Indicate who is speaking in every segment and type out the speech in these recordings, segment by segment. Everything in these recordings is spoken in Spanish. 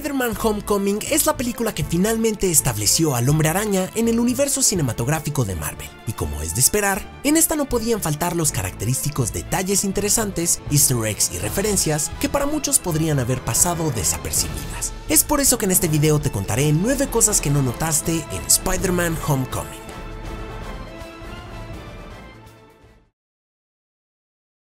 Speaker 1: Spider-Man Homecoming es la película que finalmente estableció al Hombre Araña en el universo cinematográfico de Marvel, y como es de esperar, en esta no podían faltar los característicos detalles interesantes, easter eggs y referencias que para muchos podrían haber pasado desapercibidas. Es por eso que en este video te contaré 9 cosas que no notaste en Spider-Man Homecoming.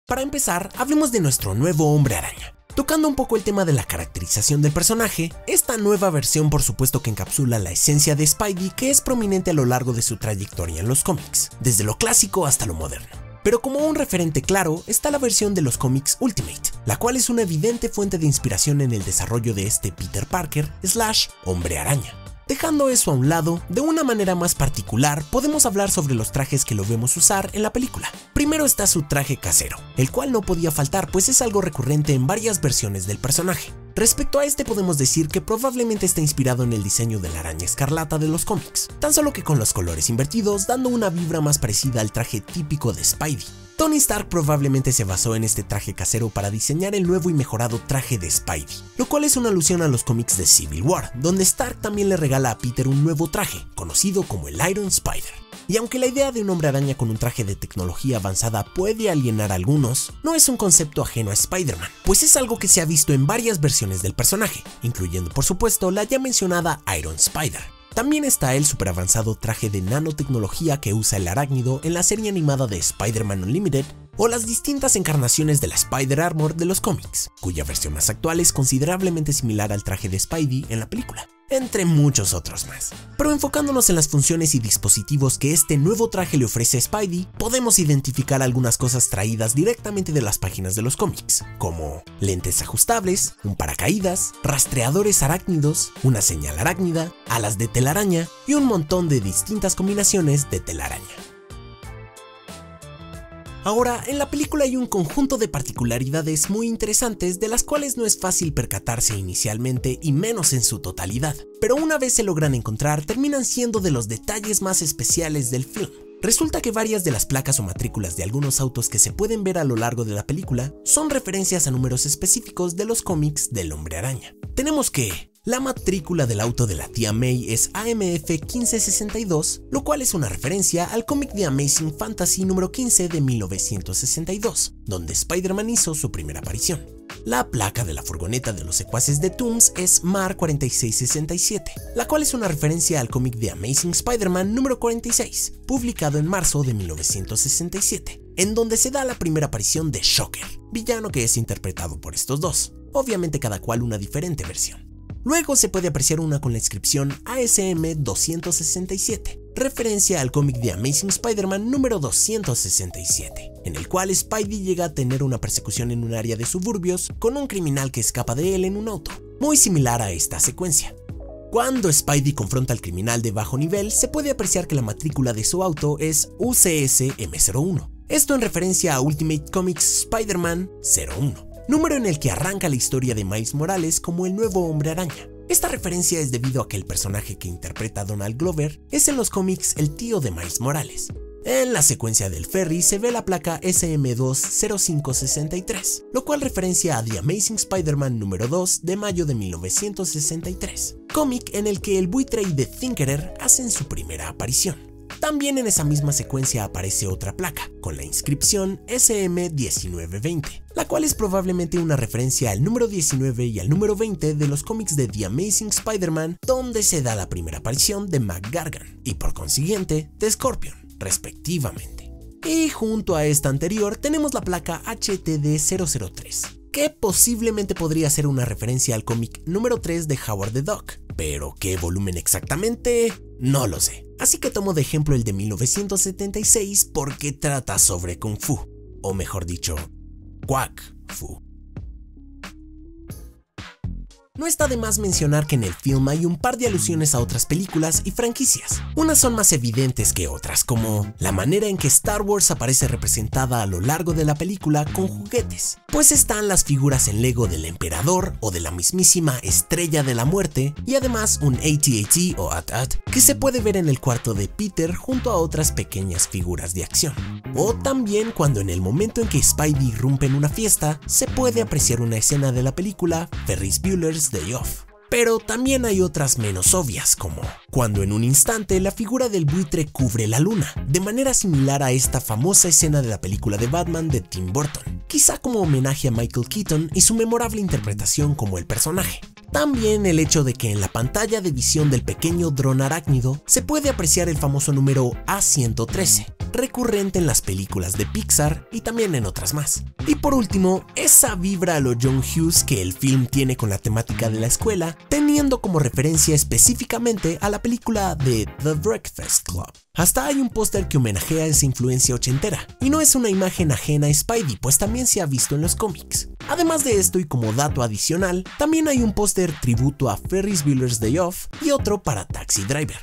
Speaker 1: Para empezar, hablemos de nuestro nuevo Hombre Araña. Tocando un poco el tema de la caracterización del personaje, esta nueva versión por supuesto que encapsula la esencia de Spidey que es prominente a lo largo de su trayectoria en los cómics, desde lo clásico hasta lo moderno. Pero como un referente claro está la versión de los cómics Ultimate, la cual es una evidente fuente de inspiración en el desarrollo de este Peter Parker / Hombre Araña. Dejando eso a un lado, de una manera más particular podemos hablar sobre los trajes que lo vemos usar en la película. Primero está su traje casero, el cual no podía faltar pues es algo recurrente en varias versiones del personaje. Respecto a este podemos decir que probablemente está inspirado en el diseño de la araña escarlata de los cómics, tan solo que con los colores invertidos dando una vibra más parecida al traje típico de Spidey. Tony Stark probablemente se basó en este traje casero para diseñar el nuevo y mejorado traje de Spidey, lo cual es una alusión a los cómics de Civil War, donde Stark también le regala a Peter un nuevo traje, conocido como el Iron Spider. Y aunque la idea de un hombre araña con un traje de tecnología avanzada puede alienar a algunos, no es un concepto ajeno a Spider-Man, pues es algo que se ha visto en varias versiones del personaje, incluyendo por supuesto la ya mencionada Iron Spider. También está el super avanzado traje de nanotecnología que usa el arácnido en la serie animada de Spider-Man Unlimited, o las distintas encarnaciones de la Spider-Armor de los cómics, cuya versión más actual es considerablemente similar al traje de Spidey en la película, entre muchos otros más. Pero enfocándonos en las funciones y dispositivos que este nuevo traje le ofrece a Spidey, podemos identificar algunas cosas traídas directamente de las páginas de los cómics, como lentes ajustables, un paracaídas, rastreadores arácnidos, una señal arácnida, alas de telaraña y un montón de distintas combinaciones de telaraña. Ahora, en la película hay un conjunto de particularidades muy interesantes de las cuales no es fácil percatarse inicialmente y menos en su totalidad, pero una vez se logran encontrar terminan siendo de los detalles más especiales del film. Resulta que varias de las placas o matrículas de algunos autos que se pueden ver a lo largo de la película son referencias a números específicos de los cómics del Hombre Araña. Tenemos que la matrícula del auto de la tía May es AMF 1562, lo cual es una referencia al cómic de Amazing Fantasy número 15 de 1962, donde Spider-Man hizo su primera aparición. La placa de la furgoneta de los secuaces de Toomes es MAR 4667, la cual es una referencia al cómic de Amazing Spider-Man número 46, publicado en marzo de 1967, en donde se da la primera aparición de Shocker, villano que es interpretado por estos dos, obviamente cada cual una diferente versión. Luego se puede apreciar una con la inscripción ASM 267, referencia al cómic de Amazing Spider-Man número 267, en el cual Spidey llega a tener una persecución en un área de suburbios con un criminal que escapa de él en un auto, muy similar a esta secuencia. Cuando Spidey confronta al criminal de bajo nivel, se puede apreciar que la matrícula de su auto es UCS M01, esto en referencia a Ultimate Comics Spider-Man 01. Número en el que arranca la historia de Miles Morales como el nuevo Hombre Araña. Esta referencia es debido a que el personaje que interpreta a Donald Glover es en los cómics el tío de Miles Morales. En la secuencia del ferry se ve la placa SM20563, lo cual referencia a The Amazing Spider-Man número 2 de mayo de 1963, cómic en el que el buitre y The Thinkerer hacen su primera aparición. También en esa misma secuencia aparece otra placa, con la inscripción SM1920, la cual es probablemente una referencia al número 19 y al número 20 de los cómics de The Amazing Spider-Man, donde se da la primera aparición de McGargan y por consiguiente de Scorpion, respectivamente. Y junto a esta anterior tenemos la placa HTD003, que posiblemente podría ser una referencia al cómic número 3 de Howard the Duck, pero ¿qué volumen exactamente? No lo sé. Así que tomo de ejemplo el de 1976 porque trata sobre Kung Fu, o mejor dicho, Quack Fu. No está de más mencionar que en el film hay un par de alusiones a otras películas y franquicias. Unas son más evidentes que otras, como la manera en que Star Wars aparece representada a lo largo de la película con juguetes, pues están las figuras en Lego del Emperador o de la mismísima Estrella de la Muerte, y además un AT-AT o AT-AT que se puede ver en el cuarto de Peter junto a otras pequeñas figuras de acción. O también cuando en el momento en que Spidey irrumpe en una fiesta, se puede apreciar una escena de la película Ferris Bueller's Day Off. Pero también hay otras menos obvias, como cuando en un instante la figura del buitre cubre la luna, de manera similar a esta famosa escena de la película de Batman de Tim Burton, quizá como homenaje a Michael Keaton y su memorable interpretación como el personaje. También el hecho de que en la pantalla de visión del pequeño dron arácnido se puede apreciar el famoso número A113, recurrente en las películas de Pixar y también en otras más. Y por último, esa vibra a lo John Hughes que el film tiene con la temática de la escuela, teniendo como referencia específicamente a la película de The Breakfast Club. Hasta hay un póster que homenajea esa influencia ochentera, y no es una imagen ajena a Spidey, pues también se ha visto en los cómics. Además de esto, y como dato adicional, también hay un póster tributo a Ferris Bueller's Day Off y otro para Taxi Driver.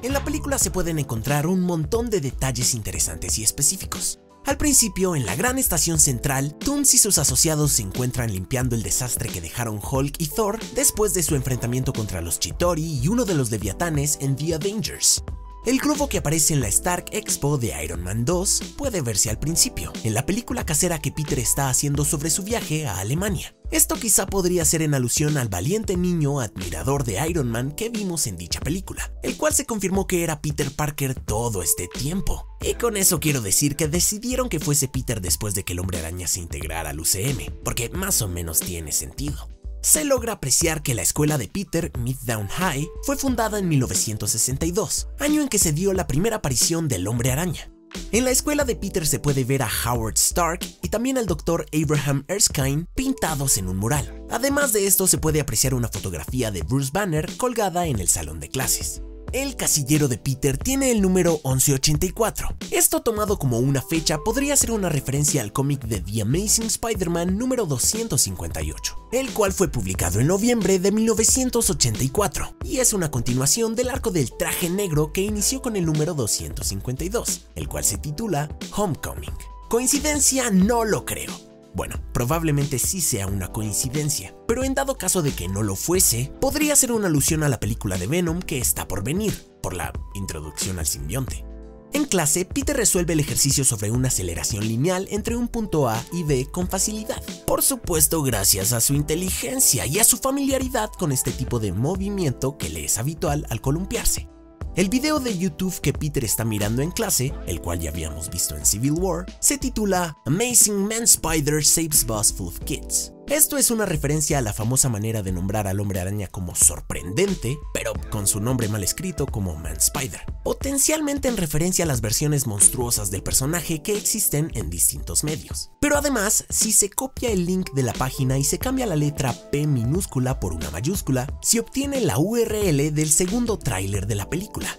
Speaker 1: En la película se pueden encontrar un montón de detalles interesantes y específicos. Al principio, en la gran estación central, Toomes y sus asociados se encuentran limpiando el desastre que dejaron Hulk y Thor después de su enfrentamiento contra los Chitauri y uno de los Leviatanes en The Avengers. El globo que aparece en la Stark Expo de Iron Man 2 puede verse al principio, en la película casera que Peter está haciendo sobre su viaje a Alemania. Esto quizá podría ser en alusión al valiente niño admirador de Iron Man que vimos en dicha película, el cual se confirmó que era Peter Parker todo este tiempo. Y con eso quiero decir que decidieron que fuese Peter después de que el Hombre Araña se integrara al UCM, porque más o menos tiene sentido. Se logra apreciar que la escuela de Peter, Midtown High, fue fundada en 1962, año en que se dio la primera aparición del Hombre Araña. En la escuela de Peter se puede ver a Howard Stark y también al Dr. Abraham Erskine pintados en un mural. Además de esto se puede apreciar una fotografía de Bruce Banner colgada en el salón de clases. El casillero de Peter tiene el número 1184. Esto tomado como una fecha podría ser una referencia al cómic de The Amazing Spider-Man número 258, el cual fue publicado en noviembre de 1984 y es una continuación del arco del traje negro que inició con el número 252, el cual se titula Homecoming. ¿Coincidencia? No lo creo. Bueno, probablemente sí sea una coincidencia, pero en dado caso de que no lo fuese, podría ser una alusión a la película de Venom que está por venir, por la introducción al simbionte. En clase, Peter resuelve el ejercicio sobre una aceleración lineal entre un punto A y B con facilidad. Por supuesto, gracias a su inteligencia y a su familiaridad con este tipo de movimiento que le es habitual al columpiarse. El video de YouTube que Peter está mirando en clase, el cual ya habíamos visto en Civil War, se titula Amazing Man Spider Saves Bus Full of Kids. Esto es una referencia a la famosa manera de nombrar al Hombre Araña como sorprendente, pero con su nombre mal escrito como Man Spider, potencialmente en referencia a las versiones monstruosas del personaje que existen en distintos medios. Pero además, si se copia el link de la página y se cambia la letra P minúscula por una mayúscula, se obtiene la URL del segundo tráiler de la película.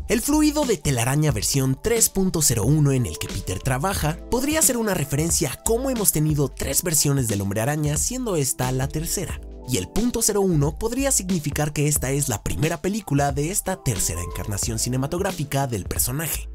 Speaker 1: El fluido de telaraña versión 3.01 en el que Peter trabaja podría ser una referencia a cómo hemos tenido 3 versiones del Hombre Araña, siendo esta la tercera. Y el .01 podría significar que esta es la primera película de esta tercera encarnación cinematográfica del personaje.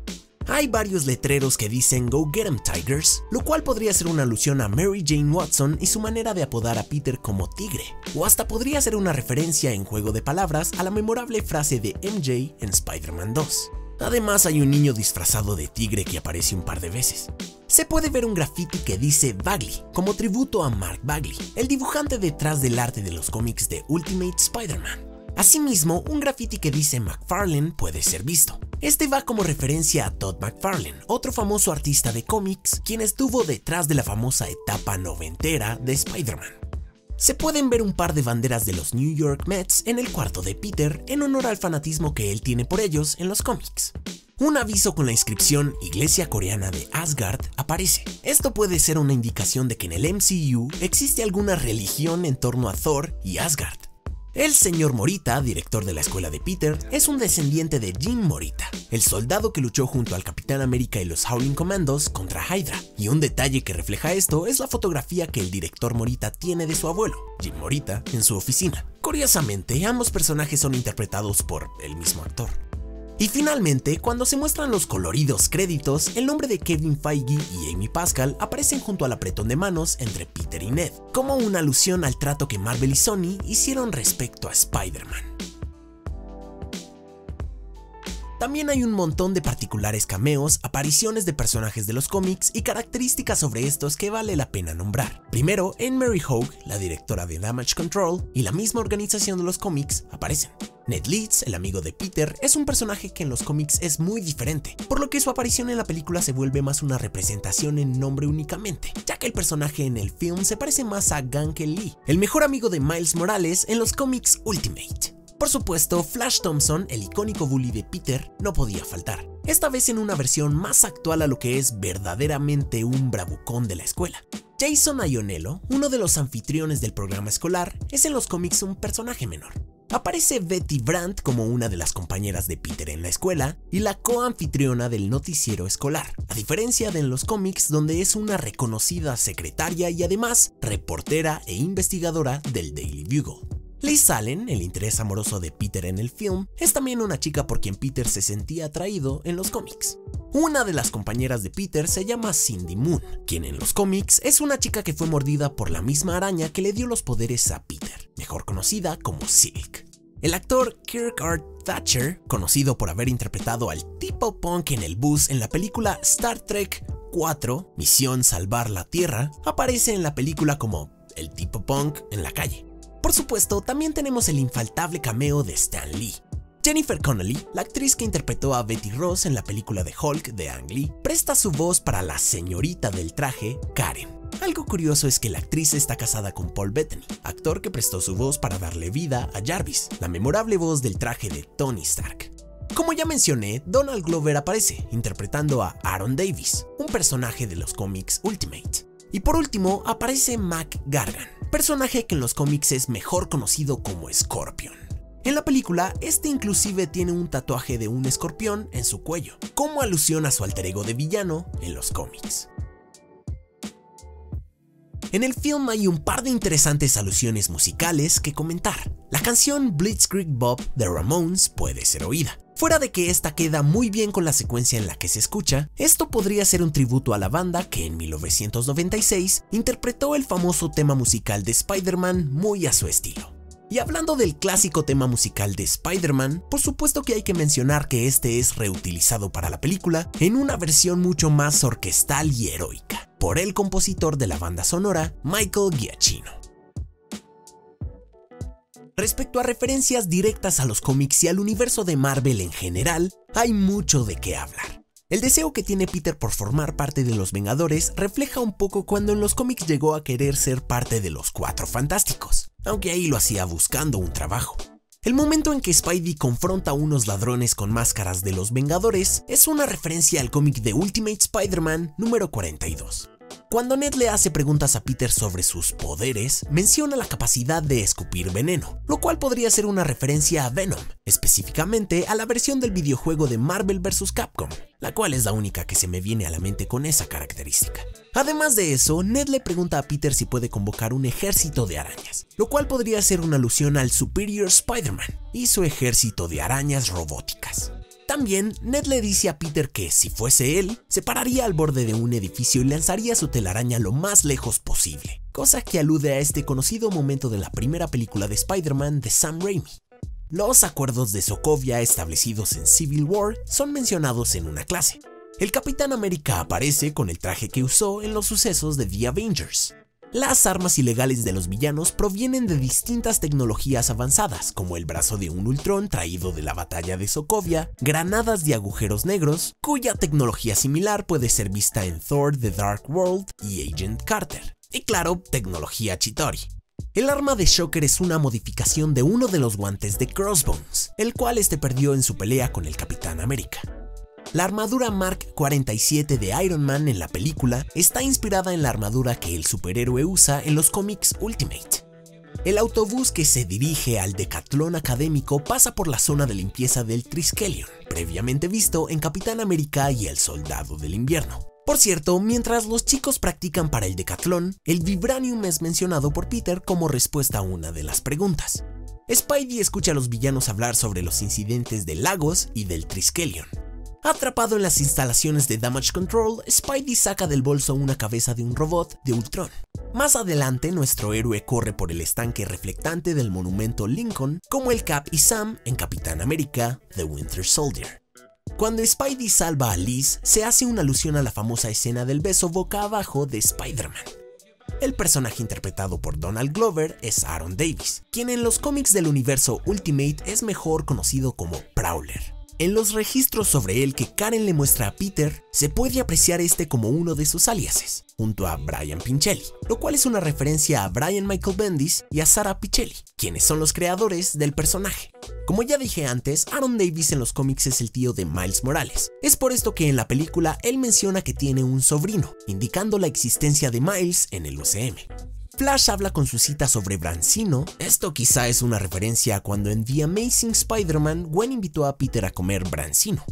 Speaker 1: Hay varios letreros que dicen Go Get 'em Tigers, lo cual podría ser una alusión a Mary Jane Watson y su manera de apodar a Peter como tigre, o hasta podría ser una referencia en juego de palabras a la memorable frase de MJ en Spider-Man 2. Además hay un niño disfrazado de tigre que aparece un par de veces. Se puede ver un graffiti que dice Bagley, como tributo a Mark Bagley, el dibujante detrás del arte de los cómics de Ultimate Spider-Man. Asimismo, un graffiti que dice McFarlane puede ser visto. Este va como referencia a Todd McFarlane, otro famoso artista de cómics, quien estuvo detrás de la famosa etapa noventera de Spider-Man. Se pueden ver un par de banderas de los New York Mets en el cuarto de Peter en honor al fanatismo que él tiene por ellos en los cómics. Un aviso con la inscripción Iglesia Coreana de Asgard aparece. Esto puede ser una indicación de que en el MCU existe alguna religión en torno a Thor y Asgard. El señor Morita, director de la escuela de Peter, es un descendiente de Jim Morita, el soldado que luchó junto al Capitán América y los Howling Commandos contra Hydra. Y un detalle que refleja esto es la fotografía que el director Morita tiene de su abuelo, Jim Morita, en su oficina. Curiosamente, ambos personajes son interpretados por el mismo actor. Y finalmente, cuando se muestran los coloridos créditos, el nombre de Kevin Feige y Amy Pascal aparecen junto al apretón de manos entre Peter y Ned, como una alusión al trato que Marvel y Sony hicieron respecto a Spider-Man. También hay un montón de particulares cameos, apariciones de personajes de los cómics y características sobre estos que vale la pena nombrar. Primero, Anne Mary Hogue, la directora de Damage Control y la misma organización de los cómics, aparecen. Ned Leeds, el amigo de Peter, es un personaje que en los cómics es muy diferente, por lo que su aparición en la película se vuelve más una representación en nombre únicamente, ya que el personaje en el film se parece más a Ganke Lee, el mejor amigo de Miles Morales en los cómics Ultimate. Por supuesto, Flash Thompson, el icónico bully de Peter, no podía faltar, esta vez en una versión más actual a lo que es verdaderamente un bravucón de la escuela. Jason Ionello, uno de los anfitriones del programa escolar, es en los cómics un personaje menor. Aparece Betty Brandt como una de las compañeras de Peter en la escuela y la coanfitriona del noticiero escolar, a diferencia de en los cómics donde es una reconocida secretaria y además reportera e investigadora del Daily Bugle. Liz Allen, el interés amoroso de Peter en el film, es también una chica por quien Peter se sentía atraído en los cómics. Una de las compañeras de Peter se llama Cindy Moon, quien en los cómics es una chica que fue mordida por la misma araña que le dio los poderes a Peter, mejor conocida como Silk. El actor Kirk R. Thatcher, conocido por haber interpretado al tipo punk en el bus en la película Star Trek 4, Misión Salvar la Tierra, aparece en la película como el tipo punk en la calle. Por supuesto, también tenemos el infaltable cameo de Stan Lee. Jennifer Connelly, la actriz que interpretó a Betty Ross en la película de Hulk de Ang Lee, presta su voz para la señorita del traje, Karen. Algo curioso es que la actriz está casada con Paul Bettany, actor que prestó su voz para darle vida a Jarvis, la memorable voz del traje de Tony Stark. Como ya mencioné, Donald Glover aparece, interpretando a Aaron Davis, un personaje de los cómics Ultimate. Y por último, aparece Mac Gargan, personaje que en los cómics es mejor conocido como Scorpion. En la película, este inclusive tiene un tatuaje de un escorpión en su cuello, como alusión a su alter ego de villano en los cómics. En el film hay un par de interesantes alusiones musicales que comentar. La canción Blitzkrieg Bob de Ramones puede ser oída. Fuera de que esta queda muy bien con la secuencia en la que se escucha, esto podría ser un tributo a la banda que en 1996 interpretó el famoso tema musical de Spider-Man muy a su estilo. Y hablando del clásico tema musical de Spider-Man, por supuesto que hay que mencionar que este es reutilizado para la película en una versión mucho más orquestal y heroica, por el compositor de la banda sonora, Michael Giacchino. Respecto a referencias directas a los cómics y al universo de Marvel en general, hay mucho de qué hablar. El deseo que tiene Peter por formar parte de los Vengadores refleja un poco cuando en los cómics llegó a querer ser parte de los Cuatro Fantásticos, aunque ahí lo hacía buscando un trabajo. El momento en que Spidey confronta a unos ladrones con máscaras de los Vengadores es una referencia al cómic de Ultimate Spider-Man número 42. Cuando Ned le hace preguntas a Peter sobre sus poderes, menciona la capacidad de escupir veneno, lo cual podría ser una referencia a Venom, específicamente a la versión del videojuego de Marvel vs. Capcom, la cual es la única que se me viene a la mente con esa característica. Además de eso, Ned le pregunta a Peter si puede convocar un ejército de arañas, lo cual podría ser una alusión al Superior Spider-Man y su ejército de arañas robóticas. También, Ned le dice a Peter que, si fuese él, se pararía al borde de un edificio y lanzaría su telaraña lo más lejos posible, cosa que alude a este conocido momento de la primera película de Spider-Man de Sam Raimi. Los acuerdos de Sokovia establecidos en Civil War son mencionados en una clase. El Capitán América aparece con el traje que usó en los sucesos de The Avengers. Las armas ilegales de los villanos provienen de distintas tecnologías avanzadas, como el brazo de un Ultron traído de la batalla de Sokovia, granadas de agujeros negros, cuya tecnología similar puede ser vista en Thor: The Dark World y Agent Carter, y claro, tecnología Chitauri. El arma de Shocker es una modificación de uno de los guantes de Crossbones, el cual este perdió en su pelea con el Capitán América. La armadura Mark 47 de Iron Man en la película está inspirada en la armadura que el superhéroe usa en los cómics Ultimate. El autobús que se dirige al decatlón académico pasa por la zona de limpieza del Triskelion, previamente visto en Capitán América y el Soldado del Invierno. Por cierto, mientras los chicos practican para el decatlón, el Vibranium es mencionado por Peter como respuesta a una de las preguntas. Spidey escucha a los villanos hablar sobre los incidentes de Lagos y del Triskelion. Atrapado en las instalaciones de Damage Control, Spidey saca del bolso una cabeza de un robot de Ultron. Más adelante, nuestro héroe corre por el estanque reflectante del monumento Lincoln, como el Cap y Sam en Capitán América: The Winter Soldier. Cuando Spidey salva a Liz, se hace una alusión a la famosa escena del beso boca abajo de Spider-Man. El personaje interpretado por Donald Glover es Aaron Davis, quien en los cómics del universo Ultimate es mejor conocido como Prowler. En los registros sobre él que Karen le muestra a Peter, se puede apreciar este como uno de sus aliases, junto a Brian Pinchelli, lo cual es una referencia a Brian Michael Bendis y a Sara Pichelli, quienes son los creadores del personaje. Como ya dije antes, Aaron Davis en los cómics es el tío de Miles Morales. Es por esto que en la película él menciona que tiene un sobrino, indicando la existencia de Miles en el UCM. Flash habla con su cita sobre Brancino. Esto quizá es una referencia a cuando en The Amazing Spider-Man Gwen invitó a Peter a comer Brancino.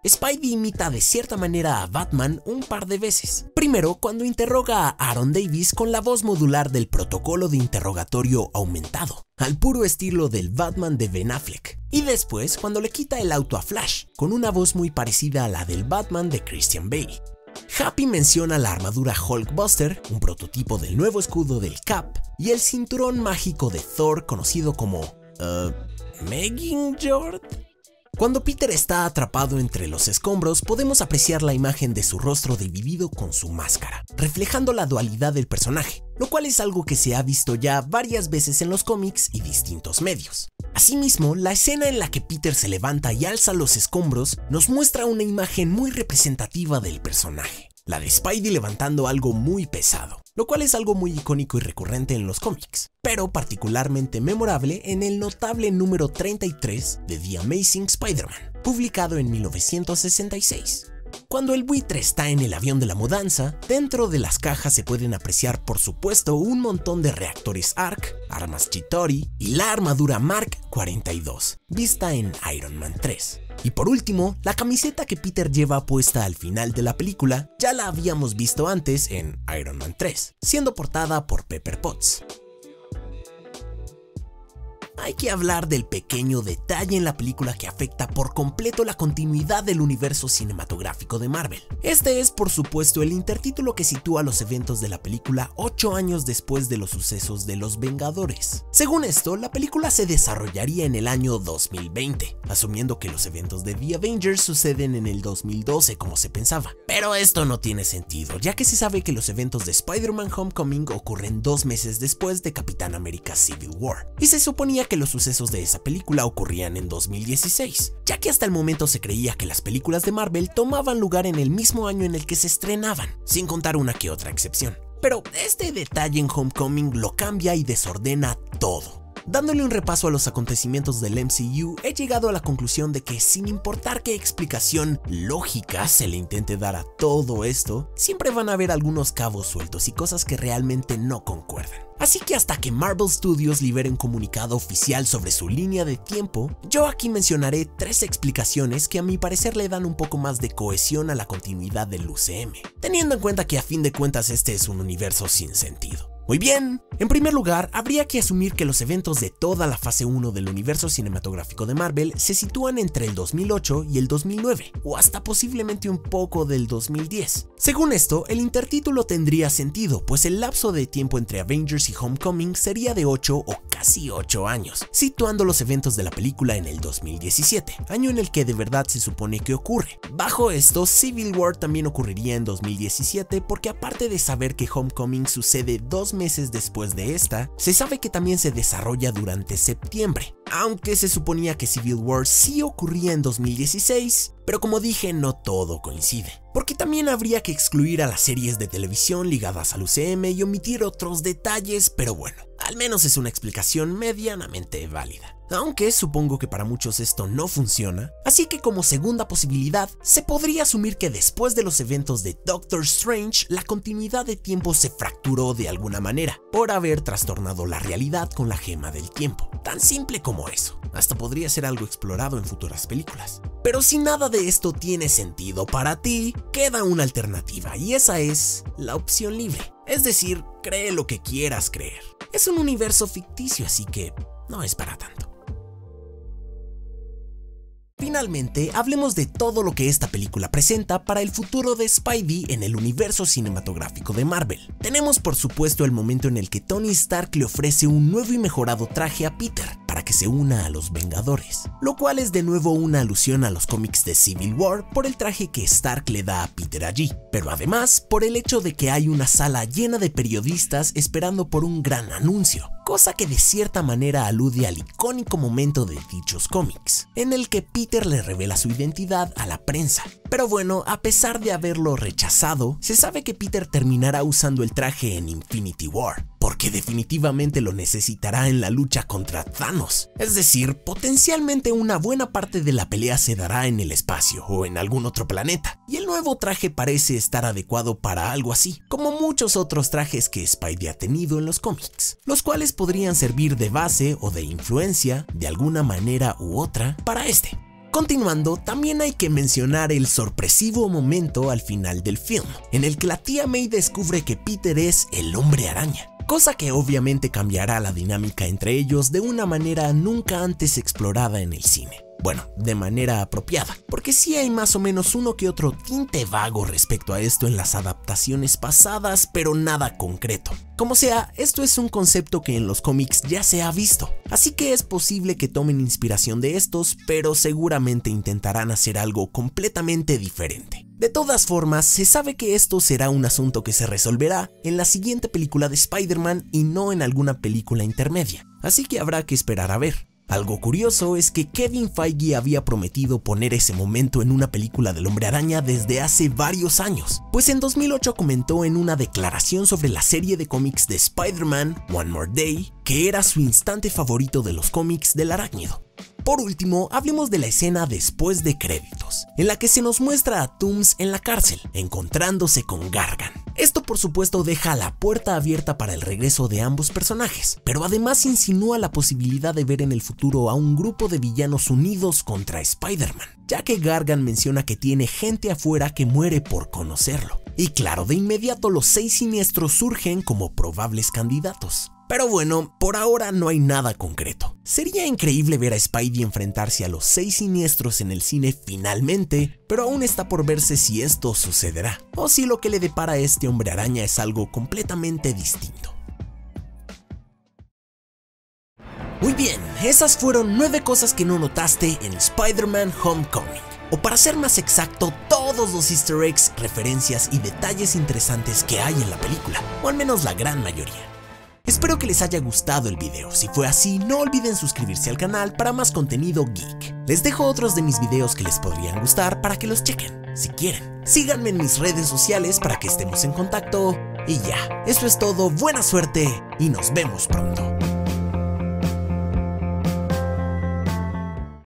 Speaker 1: Spidey imita de cierta manera a Batman un par de veces. Primero, cuando interroga a Aaron Davis con la voz modular del protocolo de interrogatorio aumentado, al puro estilo del Batman de Ben Affleck. Y después, cuando le quita el auto a Flash, con una voz muy parecida a la del Batman de Christian Bale. Happy menciona la armadura Hulkbuster, un prototipo del nuevo escudo del Cap, y el cinturón mágico de Thor conocido como... ¿Meggingjord? Cuando Peter está atrapado entre los escombros, podemos apreciar la imagen de su rostro dividido con su máscara, reflejando la dualidad del personaje, lo cual es algo que se ha visto ya varias veces en los cómics y distintos medios. Asimismo, la escena en la que Peter se levanta y alza los escombros nos muestra una imagen muy representativa del personaje, la de Spidey levantando algo muy pesado, lo cual es algo muy icónico y recurrente en los cómics, pero particularmente memorable en el notable número 33 de The Amazing Spider-Man, publicado en 1966. Cuando el buitre está en el avión de la mudanza, dentro de las cajas se pueden apreciar por supuesto un montón de reactores ARC, armas Chitauri y la armadura Mark 42, vista en Iron Man 3. Y por último, la camiseta que Peter lleva puesta al final de la película ya la habíamos visto antes en Iron Man 3, siendo portada por Pepper Potts. Hay que hablar del pequeño detalle en la película que afecta por completo la continuidad del universo cinematográfico de Marvel. Este es por supuesto el intertítulo que sitúa los eventos de la película 8 años después de los sucesos de Los Vengadores. Según esto, la película se desarrollaría en el año 2020, asumiendo que los eventos de The Avengers suceden en el 2012 como se pensaba. Pero esto no tiene sentido, ya que se sabe que los eventos de Spider-Man Homecoming ocurren 2 meses después de Capitán América Civil War, y se suponía que los sucesos de esa película ocurrían en 2016, ya que hasta el momento se creía que las películas de Marvel tomaban lugar en el mismo año en el que se estrenaban, sin contar una que otra excepción. Pero este detalle en Homecoming lo cambia y desordena todo. Dándole un repaso a los acontecimientos del MCU, he llegado a la conclusión de que sin importar qué explicación lógica se le intente dar a todo esto, siempre van a haber algunos cabos sueltos y cosas que realmente no concuerdan. Así que hasta que Marvel Studios libere un comunicado oficial sobre su línea de tiempo, yo aquí mencionaré 3 explicaciones que a mi parecer le dan un poco más de cohesión a la continuidad del UCM, teniendo en cuenta que a fin de cuentas este es un universo sin sentido. Muy bien, en primer lugar, habría que asumir que los eventos de toda la fase 1 del universo cinematográfico de Marvel se sitúan entre el 2008 y el 2009, o hasta posiblemente un poco del 2010. Según esto, el intertítulo tendría sentido, pues el lapso de tiempo entre Avengers y Homecoming sería de 8 o casi 8 años, situando los eventos de la película en el 2017, año en el que de verdad se supone que ocurre. Bajo esto, Civil War también ocurriría en 2017, porque aparte de saber que Homecoming sucede 2 meses después de esta, se sabe que también se desarrolla durante septiembre, aunque se suponía que Civil War sí ocurría en 2016, pero como dije, no todo coincide, porque también habría que excluir a las series de televisión ligadas al UCM y omitir otros detalles, pero bueno, al menos es una explicación medianamente válida. Aunque supongo que para muchos esto no funciona, así que como segunda posibilidad, se podría asumir que después de los eventos de Doctor Strange, la continuidad de tiempo se fracturó de alguna manera, por haber trastornado la realidad con la gema del tiempo. Tan simple como eso, hasta podría ser algo explorado en futuras películas. Pero si nada de esto tiene sentido para ti, queda una alternativa, y esa es la opción libre. Es decir, cree lo que quieras creer. Es un universo ficticio, así que no es para tanto. Finalmente, hablemos de todo lo que esta película presenta para el futuro de Spidey en el universo cinematográfico de Marvel. Tenemos por supuesto el momento en el que Tony Stark le ofrece un nuevo y mejorado traje a Peter, para que se una a los Vengadores, lo cual es de nuevo una alusión a los cómics de Civil War por el traje que Stark le da a Peter allí, pero además por el hecho de que hay una sala llena de periodistas esperando por un gran anuncio, cosa que de cierta manera alude al icónico momento de dichos cómics, en el que Peter le revela su identidad a la prensa. Pero bueno, a pesar de haberlo rechazado, se sabe que Peter terminará usando el traje en Infinity War, porque definitivamente lo necesitará en la lucha contra Thanos. Es decir, potencialmente una buena parte de la pelea se dará en el espacio o en algún otro planeta, y el nuevo traje parece estar adecuado para algo así, como muchos otros trajes que Spidey ha tenido en los cómics, los cuales podrían servir de base o de influencia, de alguna manera u otra, para este. Continuando, también hay que mencionar el sorpresivo momento al final del film, en el que la tía May descubre que Peter es el Hombre Araña, cosa que obviamente cambiará la dinámica entre ellos de una manera nunca antes explorada en el cine. Bueno, de manera apropiada, porque sí hay más o menos uno que otro tinte vago respecto a esto en las adaptaciones pasadas, pero nada concreto. Como sea, esto es un concepto que en los cómics ya se ha visto, así que es posible que tomen inspiración de estos, pero seguramente intentarán hacer algo completamente diferente. De todas formas, se sabe que esto será un asunto que se resolverá en la siguiente película de Spider-Man y no en alguna película intermedia, así que habrá que esperar a ver. Algo curioso es que Kevin Feige había prometido poner ese momento en una película del Hombre Araña desde hace varios años, pues en 2008 comentó en una declaración sobre la serie de cómics de Spider-Man, One More Day, que era su instante favorito de los cómics del arácnido. Por último, hablemos de la escena después de créditos, en la que se nos muestra a Toomes en la cárcel, encontrándose con Gargan. Esto por supuesto deja la puerta abierta para el regreso de ambos personajes, pero además insinúa la posibilidad de ver en el futuro a un grupo de villanos unidos contra Spider-Man, ya que Gargan menciona que tiene gente afuera que muere por conocerlo. Y claro, de inmediato los 6 siniestros surgen como probables candidatos. Pero bueno, por ahora no hay nada concreto. Sería increíble ver a Spidey enfrentarse a los 6 siniestros en el cine finalmente, pero aún está por verse si esto sucederá, o si lo que le depara a este Hombre Araña es algo completamente distinto. Muy bien, esas fueron 9 cosas que no notaste en Spider-Man Homecoming. O para ser más exacto, todos los easter eggs, referencias y detalles interesantes que hay en la película, o al menos la gran mayoría. Espero que les haya gustado el video, si fue así no olviden suscribirse al canal para más contenido geek. Les dejo otros de mis videos que les podrían gustar para que los chequen, si quieren. Síganme en mis redes sociales para que estemos en contacto y ya, esto es todo, buena suerte y nos vemos pronto.